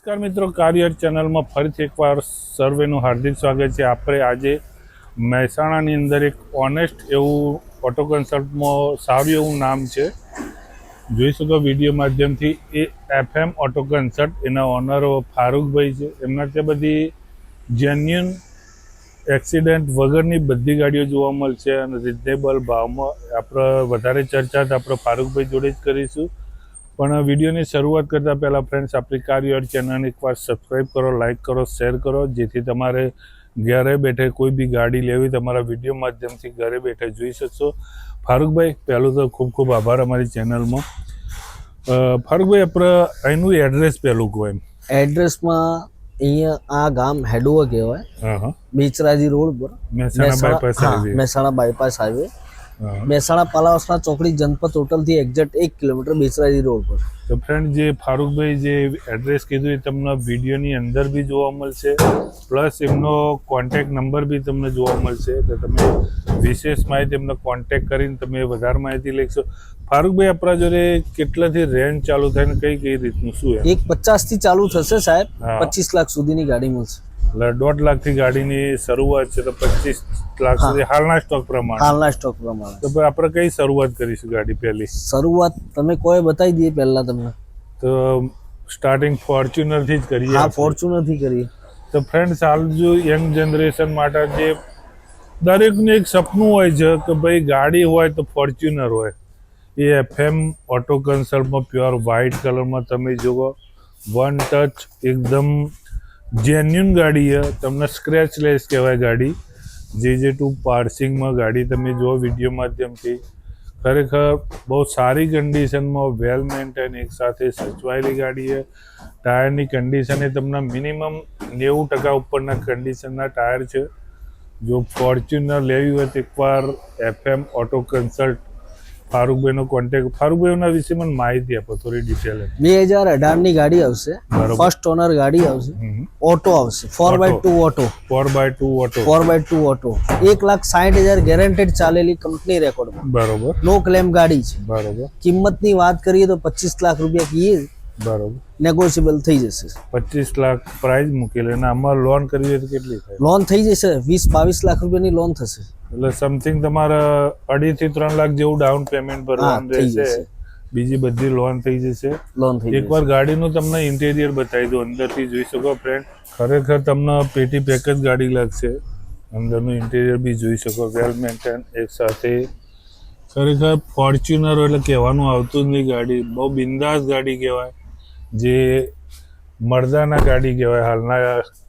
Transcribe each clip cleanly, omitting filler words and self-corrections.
નમસ્કાર મિત્રો, કાર્યર ચેનલમાં ફરીથી એકવાર સર્વેનું હાર્દિક સ્વાગત છે. આપણે આજે મહેસાણાની અંદર એક ઓનેસ્ટ એવું ઓટો કન્સલ્ટમાં સારું એવું નામ છે, જોઈ શકો વિડીયો માધ્યમથી. એ FM ઓટો કન્સલ્ટ, એના ઓનર ફારૂકભાઈ છે. એમના ત્યાં બધી જેન્યુન એક્સિડન્ટ વગરની બધી ગાડીઓ જોવા મળશે અને રિઝનેબલ ભાવમાં. આપણે વધારે ચર્ચા આપણે ફારૂકભાઈ જોડે જ કરીશું. પણ વિડીયોની શરૂઆત કરતાં પહેલાં ફ્રેન્ડ્સ, આપણી કાર્યર ચેનલને એકવાર સબસ્ક્રાઈબ કરો, લાઇક કરો, શેર કરો, જેથી તમારે ઘરે બેઠે કોઈ બી ગાડી લેવી તમારા વિડીયો માધ્યમથી ઘરે બેઠે જોઈ શકશો. ફારૂકભાઈ, પહેલું તો ખૂબ ખૂબ આભાર અમારી ચેનલમાં. ફારૂકભાઈ, આપણે અહીંનું એડ્રેસ પહેલું કહો. એમ એડ્રેસમાં અહીંયા આ ગામ હેડુઆ કહેવાય, બેચરાજી રોડ પર, મહેસાણા બાયપાસ હાઈવે, મહેસાણા પાલાવાસના ચોકડી જનપત હોટલથી એક્ઝેક્ટ 1 કિલોમીટર બેચરાજી રોડ પર. તો ફ્રેન્ડ, જે ફારૂકભાઈ જે એડ્રેસ કીધું એ તમને વિડીયોની અંદર બી જોવા મળશે, પ્લસ એમનો કોન્ટેક્ટ નંબર બી તમને જોવા મળશે. તો તમે વિશેષ માહિતી એમને કોન્ટેક્ટ કરીને તમે વધારે માહિતી લખશો. ફારૂકભાઈ, આપણા જોડે કેટલાથી રેન્જ ચાલુ થાય ને કઈ રીતનું શું? 1.50 થી ચાલુ થશે સાહેબ, 25 લાખ સુધીની ગાડી મળશે. એટલે 1.5 લાખથી ગાડીની શરૂઆત છે, તો 25 લાખ સુધી હાલના સ્ટોક પ્રમાણે. તો આપણે કઈ શરૂઆત કરીશું ગાડી? પહેલી શરૂઆત તમે કોઈ બતાવી દઈએ પહેલા તમને. તો સ્ટાર્ટિંગ ફોર્ચ્યુનર થી જ કરીએ. હા, ફોર્ચ્યુનર થી કરીએ. તો ફ્રેન્ડ્સ, હાલ જો યંગ જનરેશન માટે જે દરેકનું એક સપનું હોય છે કે ભાઈ ગાડી હોય તો ફોર્ચ્યુનર હોય. એ FM ઓટો કન્સલ્ટમાં પ્યોર વ્હાઇટ કલરમાં તમે જુઓ, વન ટચ એકદમ જેન્યુન ગાડી છે. તમને સ્ક્રેચલેસ કહેવાય ગાડી. JJ2 પાર્સિંગમાં ગાડી તમે જુઓ વિડીયો માધ્યમથી. ખરેખર બહુ સારી કન્ડિશનમાં, વેલ મેન્ટેન, એક સાથે સચવાયેલી ગાડી છે. ટાયરની કન્ડિશન એ તમને મિનિમમ 90% ઉપરના કન્ડિશનના ટાયર છે. જો ફોર્ચ્યુનર લેવી હોય તો એકવાર FM ઓટો કન્સલ્ટ ફારૂકભાઈનો કોન્ટેક્ટ. ફારૂકભાઈના વિશે મને માહિતી આપો થોડી ડિટેલ. 2018ની ગાડી આવશે, ફર્સ્ટ ઓનર ગાડી આવશે, ઓટો આવશે, 4x2 auto. 4x2 auto 1,60,000 guaranteed ચાલેલી કંપની રેકોર્ડમાં. બરોબર. નો ક્લેમ ગાડી છે. બરોબર. કિંમતની વાત કરીએ તો 25 લાખ રૂપિયા કહીએ. બરોબર. નેગોશિયેબલ થઈ જશે. 25 લાખ પ્રાઇસ મૂકેલી અને આમાં લોન કરવી હોય તો કેટલી થાય? લોન થઈ જશે, 20-22 લાખ રૂપિયાની લોન થશે. એટલે સમથિંગ તમારે 2.5 થી 3 લાખ જેવું ડાઉન પેમેન્ટ ભરવાનું રહેશે. બીજી બધી લોન થઈ જશે. એકવાર ગાડીનું તમને ઇન્ટેરિયર બતાવી દો, અંદરથી જોઈ શકો ફ્રેન્ડ. ખરેખર તમને પેટી પેક જ ગાડી લાગશે. અંદરનું ઇન્ટેરિયર બી જોઈ શકો, વેલ મેન્ટેન, એક સાથે. ખરેખર ફોર્ચ્યુનર એટલે કહેવાનું આવતું જ નહીં. ગાડી બહુ બિંદાસ ગાડી કહેવાય, જે મર્દાના ગાડી કહેવાય હાલના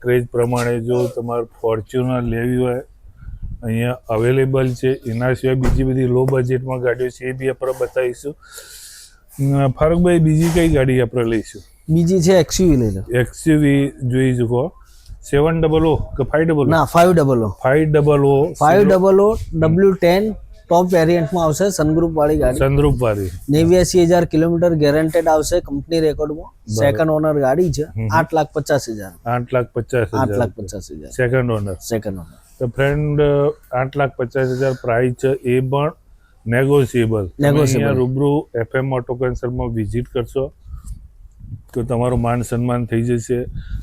ક્રેઝ પ્રમાણે. જો તમારે ફોર્ચ્યુનર લેવી હોય અહીંયા અવેલેબલ છે. એના સિવાય બીજી બધી લો બજેટમાં ગાડીઓ છે, એ બી આપણે બતાવીશું. ફારૂકભાઈ, બીજી કઈ ગાડી આપણે લઈશું? બીજી છે XUV લઈ લો. XUV જોઈ શકો. 700 કે 500? ના, 500. 500 W10 ટોપ વેરિયન્ટમાં આવશે, સનગ્રુપ વાળી ગાડી. સનગ્રુપ વાળી. 89,000 કિલોમીટર ગેરંટેડ આવશે કંપની રેકોર્ડમાં. સેકન્ડ ઓનર ગાડી છે. 8,50,000. 8,50,000 સેકન્ડ ઓનર. તો ફ્રેન્ડ, 8,50,000 પ્રાઇસ છે. એ પણ નેગોશિયેબલ. અહીંયા રૂબરૂ FM ઓટો કન્સલ્ટમાં વિઝિટ કરશો તો તમારું માન સન્માન થઈ જશે.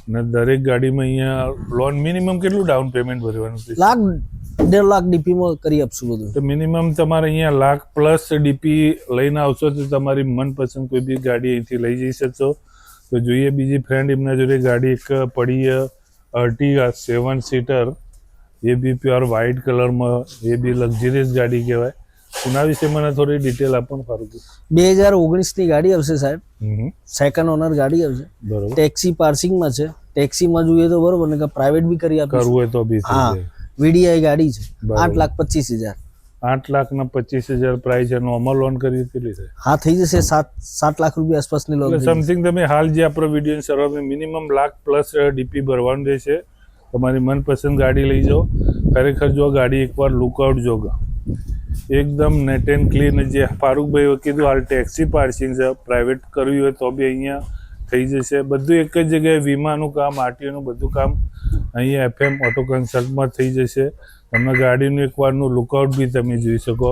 અને દરેક ગાડીમાં અહીંયા લોન મિનિમમ કેટલું ડાઉન પેમેન્ટ ભરવાનું છે? 1.5 લાખ ડીપીમાં કરી આપશું બધું. તો મિનિમમ તમારે અહીંયા લાખ પ્લસ ડીપી લઈને આવશો તો તમારી મનપસંદ કોઈ બી ગાડી અહીંથી લઈ જઈ શકશો. તો જોઈએ બીજી ફ્રેન્ડ, એમના જોડે ગાડી એક પડી, અર્ટિગા 7 સીટર. એ બી પ્યોર વ્હાઇટ કલરમાં, એ બી લક્ઝરિયસ ગાડી કહેવાય. એના વિશે મને થોડી ડિટેલ આપો ને ફારૂક. 2019ની ગાડી આવશે સાહેબ, સેકન્ડ ઓનર ગાડી આવશે. બરોબર. ટેક્સી પાર્સિંગમાં છે. ટેક્સીમાં જોઈએ તો બરોબર, ને પ્રાઇવેટ બી કરી આપીશું. કરવું હોય તો બી. હા, VDI ગાડી છે. 8,25,000. 8,25,000 પ્રાઇસ. એનો અમલ લોન કરી કેટલી થાય? હા, થઈ જશે 7 લાખ રૂપિયા આસપાસની લોન. સમથિંગ તમે હાલ જે આપણો વિડીયો શરૂઆતમાં મિનિમમ લાખ પ્લસ ડીપી ભરવાનું રહેશે. તમારી મનપસંદ ગાડી લઈ જાઓ. ખરેખર જો ગાડી એકવાર લુકઆઉટ જો, એકદમ નેટ એન્ડ ક્લીન. જે ફારૂકભાઈએ કીધું, હાલ ટેક્સી પાર્સિંગ છે, પ્રાઇવેટ કરવી હોય તો બી અહીંયા થઈ જશે. બધું એક જ જગ્યાએ, વીમાનું કામ, RTOનું બધું કામ અહીંયા FM ઓટો કન્સલ્ટમાં થઈ જશે. તમને ગાડીનું એકવારનું લુકઆઉટ બી તમે જોઈ શકો.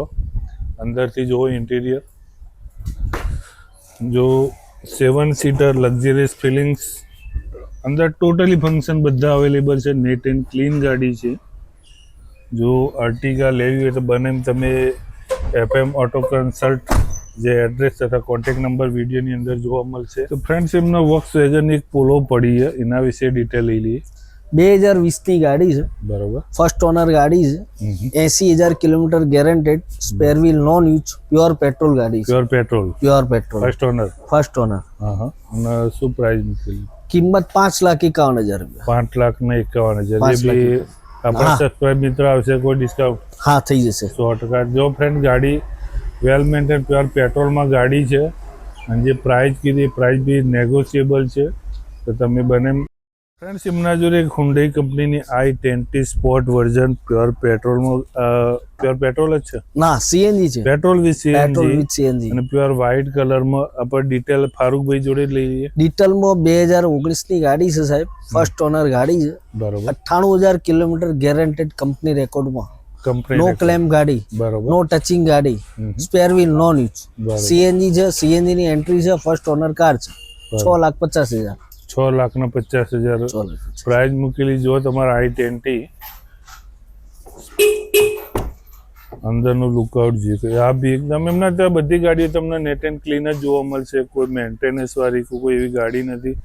અંદરથી જુઓ ઇન્ટિરિયર, જો 7 સીટર લક્ઝરિયસ ફિલિંગ્સ અંદર ટોટલી ફંક્શન બધા અવેલેબલ છે, નેટ એન્ડ ક્લીન ગાડી છે. જો અર્ટિગા લેવી હોય તો બને તમે FM ઓટો કન્સલ્ટ જે એડ્રેસ તથા કોન્ટેક્ટ નંબર વિડીયોની અંદર જોવા મળશે. તો ફ્રેન્ડ્સ એમનો વોક્સવેગન એક પોલો પડી છે, એના વિશે ડિટેલ લઈ લઈએ. 2020ની ગાડી છે, બરોબર. ફર્સ્ટ ઓનર ગાડી છે, 80,000 kilometre guaranteed, spare wheel non use, pure petrol ગાડી છે. Pure petrol first owner. હા. અને શું પ્રાઇસ મૂકેલી? કિંમત 5,51,000 રૂપિયા. 5,51,000. એ બી આપણા સબસ્ક્રાઇબ મિત્ર આવશે, કોઈ ડિસ્કાઉન્ટ? હા, થઈ જશે 100%. જો ફ્રેન્ડ ગાડી વેલ મેન્ટેન પ્યોર પેટ્રોલમાં ગાડી છે અને જે પ્રાઇસ કીધી પ્રાઇસ બી નેગોશિયેબલ છે. તો તમે બને ફ્રેન્ડ્સ એમના જોડે એક હુન્ડાઈ કંપનીની i20 સ્પોર્ટ વર્ઝન પ્યોર પેટ્રોલમાં પ્યોર પેટ્રોલ જ છે ના સીએનજી છે, પેટ્રોલ વિથ સીએનજી અને પ્યોર વ્હાઇટ કલરમાં આપણે ડિટેલ ફારૂકભાઈ જોડે લઈ લઈએ. ડિટેલમાં 2019ની ગાડી છે સાહેબ, ફર્સ્ટ ઓનર ગાડી છે, બરોબર. 98,000 કિલોમીટર ગેરંટેડ કંપની રેકોર્ડમાં, નો ક્લેમ ગાડી, બરોબર. નો ટચિંગ ગાડી, spare wheel non use, CNG છે, સીએનજી ની એન્ટ્રી છે, ફર્સ્ટ ઓનર કાર છે. 6,50,000. 6,50,000 પ્રાઇસ મૂકેલી. જો તમારા i20 અંદરનું લુકઆઉટ જોઈએ આ બી એકદમ એમના ત્યાં બધી ગાડીઓ તમને નેટ એન્ડ ક્લીન જ જોવા મળશે. કોઈ મેન્ટેનન્સ વાળી કોઈ એવી ગાડી નથી,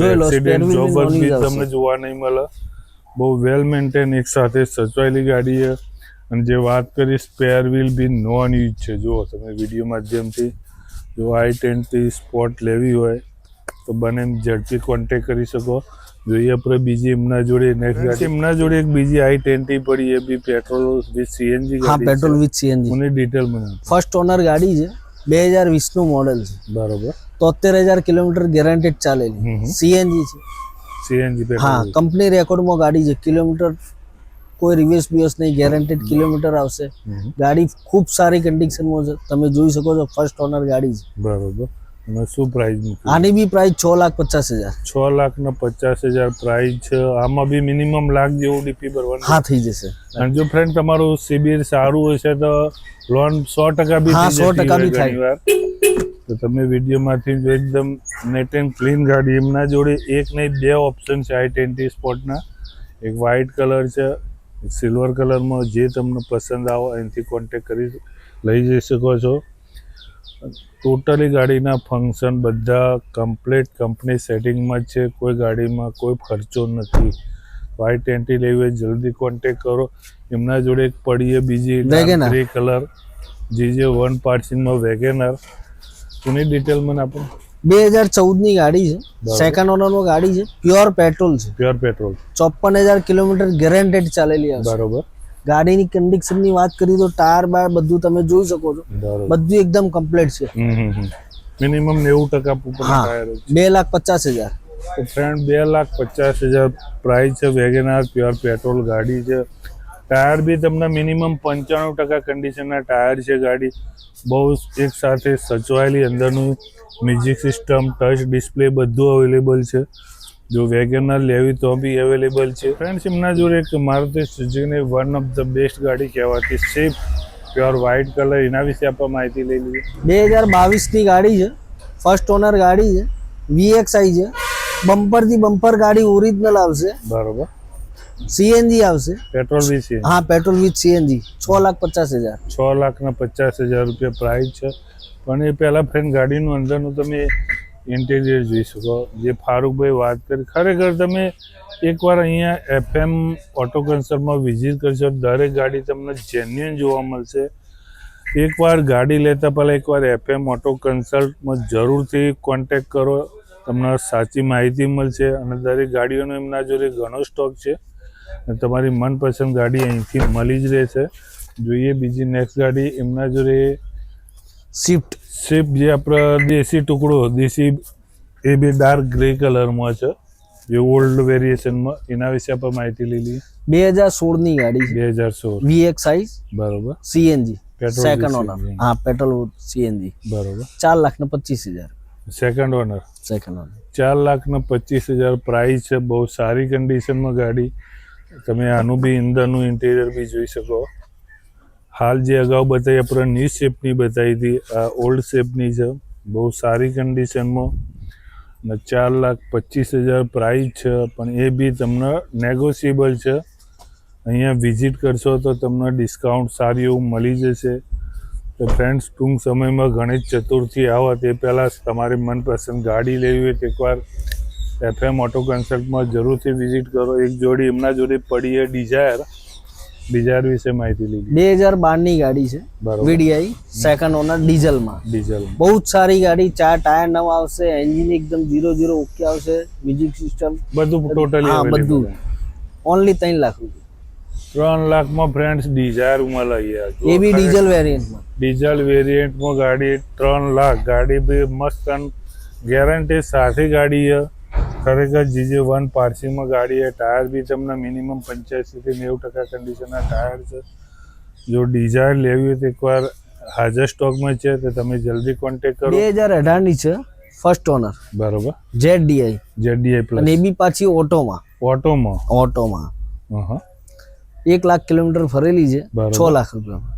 એક્સિડન્ટ જોબ બી તમને જોવા નહીં મળે. બહુ વેલ મેન્ટેન એક સાથે સચવાયેલી ગાડી છે. અને જે વાત કરી સ્પેર વ્હીલ બી નોન યુઝ છે. જુઓ તમે વિડીયો માધ્યમથી, જો i20 સ્પોર્ટ લેવી હોય તો બને ઝડપી કોન્ટેક્ટ કરી શકો. જોઈએ આપણે બીજી એમના જોડે નેક્સ્ટ ગાડી એમના જોડે એક બીજી i20 પડી, એ બી પેટ્રોલ વિથ સીએનજી ગાડી. હા, પેટ્રોલ વિથ સીએનજી. મને ડિટેલ મને. ફર્સ્ટ ઓનર ગાડી છે, 2020 નું મોડેલ છે, બરોબર. 73,000 કિલોમીટર ગેરંટેડ ચાલેલી, સીએનજી છે. CNG petrol. હા, કંપની રેકોર્ડમાં ગાડી છે, કિલોમીટર કોઈ રિવર્સ બીવર્સ નહીં, ગેરંટેડ કિલોમીટર આવશે. ગાડી ખૂબ સારી કન્ડિશનમાં છે, તમે જોઈ શકો છો, ફર્સ્ટ ઓનર ગાડી છે. બરોબર. અને શું પ્રાઇસ મૂકી? આની બી પ્રાઇસ 6,50,000. 6,50,000 પ્રાઇસ છે. આમાં બી મિનિમમ લાખ જેવું ડીપી ભરવાનું. હા, થઈ જશે. અને જો ફ્રેન્ડ તમારું સિબિલ સારું હશે તો લોન 100% બી હા, 100% બી થાય. તો તમે વિડીયોમાંથી એકદમ નેટ એન્ડ ક્લીન ગાડી એમના જોડે એક નહીં 2 ઓપ્શન છે i20 સ્પોર્ટના. એક વ્હાઇટ કલર છે, એક સિલ્વર કલરમાં. જે તમને પસંદ આવે એનાથી કોન્ટેક્ટ કરી લઈ જઈ શકો છો. ટોટલી ગાડીના ફંક્શન બધા કમ્પ્લીટ કંપની સેટિંગમાં જ છે. કોઈ ગાડીમાં કોઈ ખર્ચો નથી. i20 લેવી હોય જલ્દી કોન્ટેક્ટ કરો. એમના જોડે એક પડીએ બીજી ગ્રે કલર GJ1 પાર્સિંગમાં વેગેનર. એની ડિટેલ મને આપો. 2014ની ગાડી છે, સેકન્ડ ઓનરમાં ગાડી છે, પ્યોર પેટ્રોલ છે. 54,000 કિલોમીટર ગેરંટેડ ચાલેલી હશે. બરોબર. ગાડીની કન્ડિશનની વાત કરી તો ટાયર બાર બધું તમે જોઈ શકો છો, બધું એકદમ કમ્પ્લીટ છે. મિનિમમ 90% ઉપર ટાયર છે. 2,50,000. તો ફ્રેન્ડ 2,50,000 પ્રાઇસ છે. વેગેનાર પ્યોર પેટ્રોલ ગાડી છે. ટાયર બી તમને મિનિમમ 95% કન્ડિશનના ટાયર છે. ગાડી બહુ એક સાથે સચવાયેલી. અંદરનું મ્યુઝિક સિસ્ટમ, ટચ ડિસ્પ્લે બધું અવેલેબલ છે. જો વેગેનર લેવી તો બી અવેલેબલ છે. ફ્રેન્ડ્સ એમના જોડે એક Maruti Suzuki one of the best ગાડી કહેવાતી સ્વિફ્ટ પ્યોર વ્હાઇટ કલર, એના વિશે આપણે માહિતી લઈ લઈએ. 2022ની ગાડી છે, ફર્સ્ટ ઓનર ગાડી છે, VXI છે, બમ્પરથી બમ્પર ગાડી ઓરિજિનલ આવશે. બરોબર. સીએનજી આવશે, પેટ્રોલ વિથ સીએનજી. હા, પેટ્રોલ વિથ સીએનજી. 6,50,000. 6,50,000 રૂપિયા પ્રાઇસ છે. પણ એ પહેલાં ફ્રેન્ડ ગાડીનું અંદરનું તમે ઇન્ટિરિયર જોઈ શકો. જે ફારૂકભાઈ વાત કરી, ખરેખર તમે એકવાર અહીંયા FM ઓટો કન્સલ્ટમાં વિઝિટ કરશો, દરેક ગાડી તમને જેન્યુઅન જોવા મળશે. એકવાર ગાડી લેતા પહેલાં એકવાર FM ઓટો કન્સલ્ટમાં જરૂરથી કોન્ટેક્ટ કરો, તમને સાચી માહિતી મળશે. અને દરેક ગાડીઓનો એમના જોડે ઘણો સ્ટોક છે. તમારી મનપસંદ ગાડી અહીંથી મળી જ રહેશે. જોઈએ બીજી નેક્સ્ટ ગાડી એમના જોડે સ્વિફ્ટ જે આપણે દેશી ટુકડો, દેશી એ બી ડાર્ક ગ્રે કલરમાં છે, જે ઓલ્ડ વેરિએશનમાં. એના વિશે આપણે માહિતી લઈ લઈએ. 2016ની ગાડી છે, 2016 VXI. બરોબર. CNG second owner. હા, પેટ્રોલ સીએનજી. બરોબર. 4,25,000. Second owner. 4,25,000 પ્રાઇસ છે. બહુ સારી કન્ડિશનમાં ગાડી. તમે આનું બી અંદરનું ઇન્ટિરિયર બી જોઈ શકો. હાલ જે અગાઉ બતાવી આપણે ન્યૂ શેપની બતાવી હતી, આ ઓલ્ડ શેપની છે. બહુ સારી કન્ડિશનમાં. અને 4,25,000 પ્રાઇસ છે, પણ એ બી તમને નેગોશિયેબલ છે. અહીંયા વિઝિટ કરશો તો તમને ડિસ્કાઉન્ટ સારું એવું મળી જશે. તો ફ્રેન્ડ્સ, ટૂંક સમયમાં ગણેશ ચતુર્થી આવે તે પહેલાં તમારી મનપસંદ ગાડી લેવી હોય તો એકવાર FM ઓટો કન્સલ્ટમાં જરૂરથી વિઝિટ કરો. એક જોડી એમના જોડે પડી છે ડિઝાયર વિશે માહિતી લીધી. 2012ની ગાડી છે, VDI સેકન્ડ ઓનર ડીઝલમાં. બહુ જ સારી ગાડી. 4 ટાયર નવા આવશે, એન્જિન એકદમ 0 ઓકે આવશે, મ્યુઝિક સિસ્ટમ બધું ટોટલી. હા, બધું. ઓનલી 3 લાખ રૂપિયા. 3 લાખમાં ફ્રેન્ડ્સ ડિઝાયર મળે. એ બી ડીઝલ વેરિયન્ટમાં. ડીઝલ વેરિયન્ટમાં ગાડી 3 લાખ. ગાડી બી મસ્ત ગેરંટી સાથે ગાડી છે. ખરેખર GJ1 પાર્સિંગમાં ગાડી છે. ટાયર બી તમને મિનિમમ 85 થી 90% કન્ડિશનના ટાયર છે. જો ડિઝાયર લેવી હોય તો એકવાર હાજર સ્ટોકમાં છે તો તમે જલ્દી કોન્ટેક્ટ કરો. 2018ની છે, ફર્સ્ટ ઓનર. બરોબર. ZDI plus. અને એ બી પાછી ઓટોમાં. 1 લાખ કિલોમીટર ફરેલી છે. 6 લાખ રૂપિયા.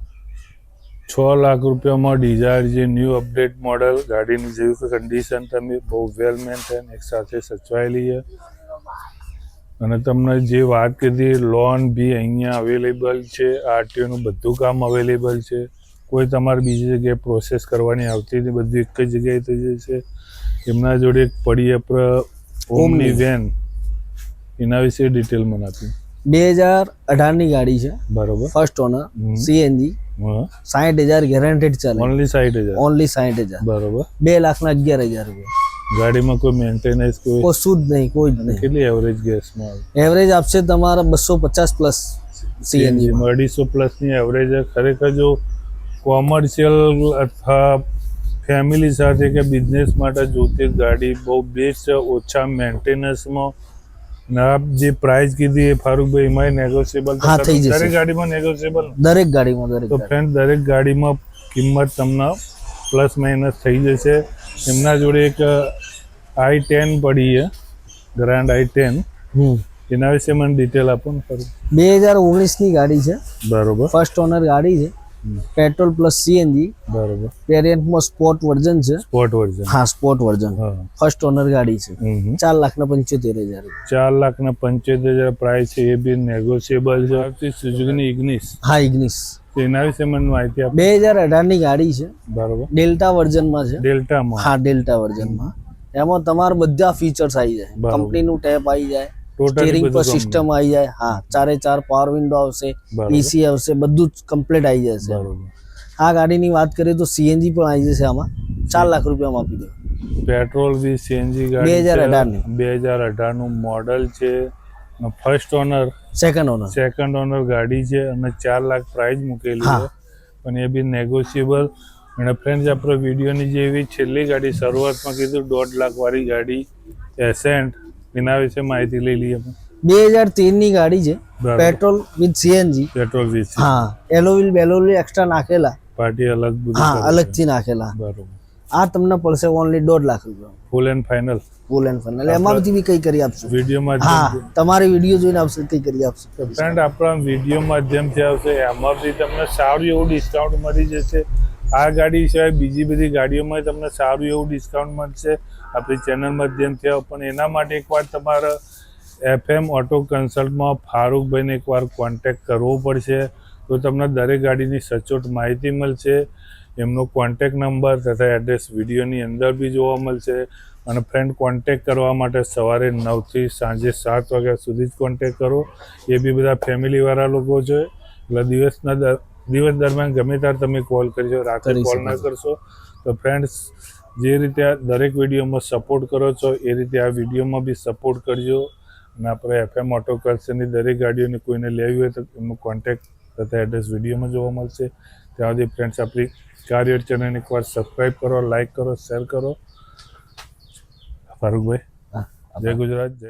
6 લાખ રૂપિયામાં ડિઝાયર જે ન્યૂ અપડેટ મોડલ ગાડીની જેવી કન્ડિશન તમે બહુ વેલ મેન્ટેન એક સાથે સચવાયેલી છે. અને તમને જે વાત કીધી લોન બી અહીંયા અવેલેબલ છે. RTOનું બધું કામ અવેલેબલ છે. કોઈ તમારે બીજી જગ્યાએ પ્રોસેસ કરવાની આવતી નથી, બધું એક જ જગ્યાએ થઈ જશે. એમના જોડે એક પડી ઓમની વેન, એના વિશે ડિટેલ મને આપી. 2018ની ગાડી છે. બરોબર. First honour, CNG. 60,000 ગેરંટેડ ચાલે. ઓનલી 60,000. ઓનલી 60,000. બરોબર. 2,11,000 રૂપિયા. ગાડીમાં કોઈ મેન્ટેનન્સ કોઈ કશું જ નહીં, કોઈ જ નહીં. કેટલી એવરેજ ગેસમાં આવે? એવરેજ આપશે તમારા 250 પ્લસ. CNG 250 પ્લસની average. ખરેખર જો કોમર્શિયલ અથવા ફેમિલી સાથે કે બિઝનેસ માટે જોતી ગાડી બહુ બેસ્ટ છે. ઓછા મેન્ટેનન્સમાં. આપ જે પ્રાઇસ કીધી એ ફારૂકભાઈ એમાં નેગોશિયેબલ થઈ જશે. દરેક ગાડીમાં નેગોશિયેબલ. દરેક ગાડીમાં. તો ફ્રેન્ડ, દરેક ગાડીમાં કિંમત તમને પ્લસ માઇનસ થઈ જશે. એમના જોડે એક i10 પડી છે, ગ્રાન્ડ i10. એના વિશે મને ડિટેલ આપો ને. 2019ની ગાડી છે. બરોબર. ફર્સ્ટ ઓનર ગાડી છે. Petrol plus CNG. બરોબર. વેરિયન્ટમાં સ્પોર્ટ વર્ઝન છે. Sport version. હા, સ્પોર્ટ વર્ઝન. ફર્સ્ટ ઓનર ગાડી છે. 4,75,000. 4,75,000 પ્રાઇસ છે. એ બી નેગોશિયેબલ છે. સુઝુકીની ઇગ્નિસ. હા, ઇગ્નિસ. એના વિશે મને માહિતી આપો. 2018ની ગાડી છે. બરોબર. ડેલ્ટા વર્ઝનમાં છે. ડેલ્ટામાં. હા, ડેલ્ટા વર્ઝનમાં. એમાં તમારા બધા ફીચર્સ આવી જાય. કંપનીનું ટેપ આવી જાય, સ્ટીરિંગ પર સિસ્ટમ આવી જાય. હા, 4 પાવર વિન્ડો આવશે, AC આવશે, બધું જ કમ્પ્લીટ આવી જશે. આ ગાડીની વાત કરીએ તો CNG પણ આવી જશે આમાં. 4 લાખ રૂપિયામાં આપી દો. પેટ્રોલ બી CNG ગાડી 2018નું મોડલ છે. ફર્સ્ટ ઓનર, સેકન્ડ ઓનર ગાડી છે અને 4 લાખ પ્રાઇસ મૂકેલી છે, પણ એ બી નેગોશિયેબલ. અને ફ્રેન્ડ્સ, આપણે વિડીયોની જે એવી છેલ્લી ગાડી શરૂઆતમાં કીધું 1.5 લાખ વાળી ગાડી એસેન્ટ, એના વિશે માહિતી લઈ લઈએ. 2013ની ગાડી છે. Petrol with CNG. Petrol with. હા, બેલોવીલ એક્સ્ટ્રા નાખેલા. પાર્ટી અલગ. હા, અલગથી નાખેલા. બરોબર. આ તમને પડશે ઓનલી 1.5 લાખ રૂપિયા. Full and final. એમાંથી બી કઈ કરી આપશું વિડીયોમાં. હા, તમારી વિડીયો જોઈને આવશે, કઈ કરી આપશું. ફ્રેન્ડ, આપણા વિડીયો માધ્યમથી આવશે. એમાંથી તમને સારું એવું ડિસ્કાઉન્ટ મળી જશે. આ ગાડી સિવાય બીજી બધી ગાડીઓમાં તમને સારું એવું ડિસ્કાઉન્ટ મળશે આપણી ચેનલ માધ્યમથી. પણ એના માટે એકવાર તમારે FM ઓટો કન્સલ્ટમાં ફારૂકભાઈને એકવાર કોન્ટેક્ટ કરવો પડશે, તો તમને દરેક ગાડીની સચોટ માહિતી મળશે. એમનો કોન્ટેક્ટ નંબર તથા એડ્રેસ વિડીયોની અંદર બી જોવા મળશે. અને ફ્રેન્ડ, કોન્ટેક્ટ કરવા માટે સવારે 9 થી સાંજે 7 વાગ્યા સુધી જ કોન્ટેક્ટ કરો. એ બી બધા ફેમિલીવાળા લોકો છે, એટલે દિવસ દરમિયાન ગમે ત્યારે તમે કોલ કરજો, રાત્રે કોલ ના કરશો. તો ફ્રેન્ડ્સ, જે રીતે આ દરેક વિડીયોમાં સપોર્ટ કરો છો એ રીતે આ વિડીયોમાં બી સપોર્ટ કરજો. અને આપણે FM ઓટો કન્સલ્ટની દરેક ગાડીઓની કોઈને લેવી હોય તો એમનો કોન્ટેક્ટ તથા એડ્રેસ વિડીયોમાં જોવા મળશે. ત્યાં સુધી ફ્રેન્ડ્સ, આપણી કાર્યર ચેનલ એકવાર સબસ્ક્રાઈબ કરો, લાઇક કરો, શેર કરો. ફારૂકભાઈ, જય ગુજરાત, જય